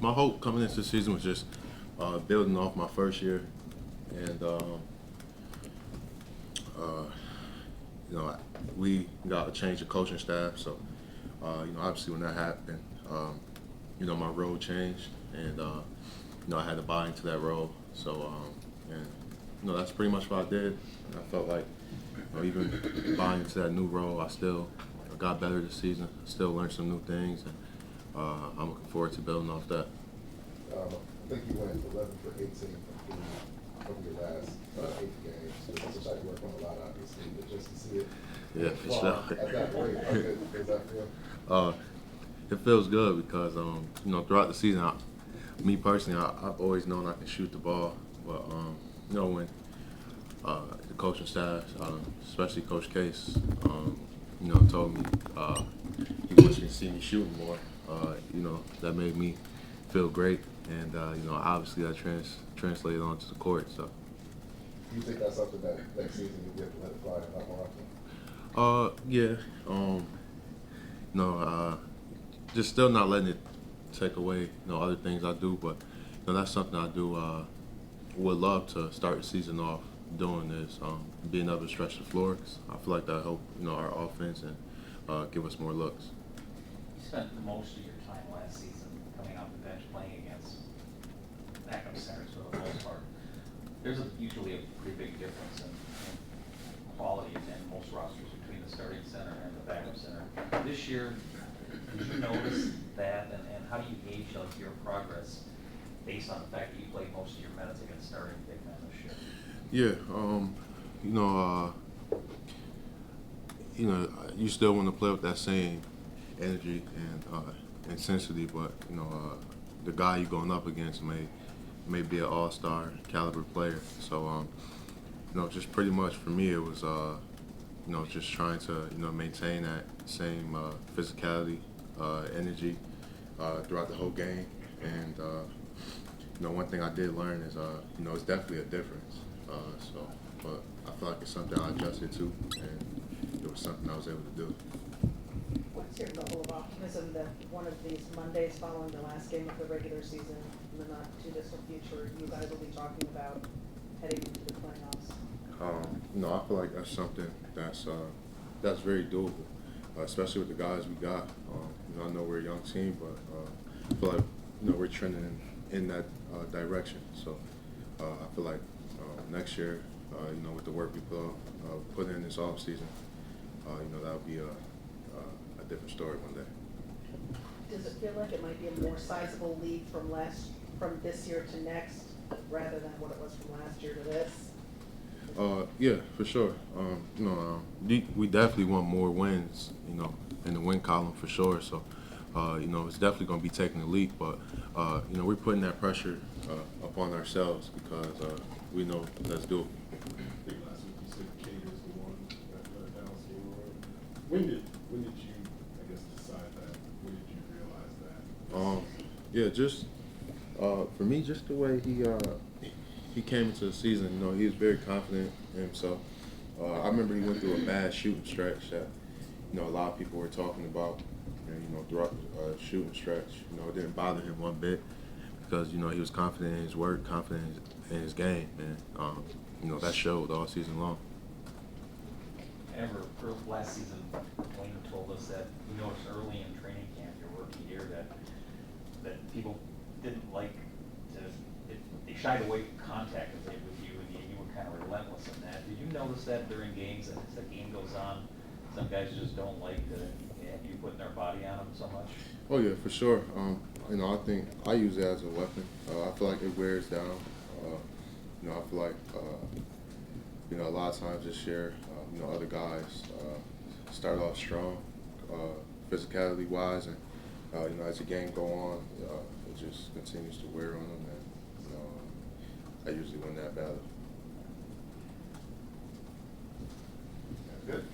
my hope coming into the season was just building off my first year, and we got a change of coaching staff. So obviously when that happened, my role changed, and I had to buy into that role. So and that's pretty much what I did. And I felt like even buying into that new role, I still got better this season. Still learned some new things, and I'm looking forward to building off that. I think you went 11 for 18 from your last 8 games. Which I work on a lot, obviously, but just to see it. Yeah, for sure. At that rate, how good does that feel? It feels good because throughout the season, me personally, I've always known I can shoot the ball, but when the coaching staff, especially Coach Case, told me he wants me to see me shooting more. That made me feel great, and obviously that translated onto the court. So. Do you think that's something that next season you'll be able to let it fly a lot more often? Yeah. Just still not letting it take away, other things I do, but that's something I do. Would love to start the season off doing this, being able to stretch the floor. 'Cause I feel like that help, our offense and give us more looks. You spent most of your time last season coming off the bench playing against backup centers for the most part. There's usually a pretty big difference in quality in most rosters between the starting center and the backup center. This year, did you notice that, and how do you gauge your progress based on the fact that you played most of your minutes against starting big men this year? Yeah, you still want to play with that same energy and intensity, but the guy you're going up against may be an all-star caliber player. So just pretty much for me, it was just trying to maintain that same physicality, energy throughout the whole game. And one thing I did learn is it's definitely a difference. But I feel like it's something I adjusted to, and it was something I was able to do. What's your level of optimism that one of these Mondays following the last game of the regular season in the not too distant future, you guys will be talking about heading into the playoffs? I feel like that's something that's very doable, especially with the guys we got. I know we're a young team, but I feel like we're trending in that direction. So I feel like next year, with the work we put in this off season, that'll be a different story one day. Does it feel like it might be a more sizable leap from this year to next, rather than what it was from last year to this? Yeah, for sure. We definitely want more wins, in the win column for sure. So, it's definitely going to be taking a leap, but we're putting that pressure upon ourselves because we know that's doable. I think last week you said Cater is the one that let it down so when did you, I guess, decide that? When did you realize that? Yeah, just for me, just the way he came into the season. He was very confident in himself. I remember he went through a bad shooting stretch that a lot of people were talking about. And throughout the shooting stretch, it didn't bother him one bit because he was confident in his work, confident in his game, and that showed all season long. Last season, Wayne told us that he noticed early in training camp, your rookie year, that people didn't like they shied away from contact as they with you, and you were kind of relentless in that. Did you notice that during games, and as the game goes on, some guys just don't like you putting their body on them so much? Oh yeah, for sure. I think I use it as a weapon. I feel like it wears down. I feel like a lot of times this year, other guys start off strong, physicality wise, and as the game go on, it just continues to wear on them, and I usually win that battle. Good.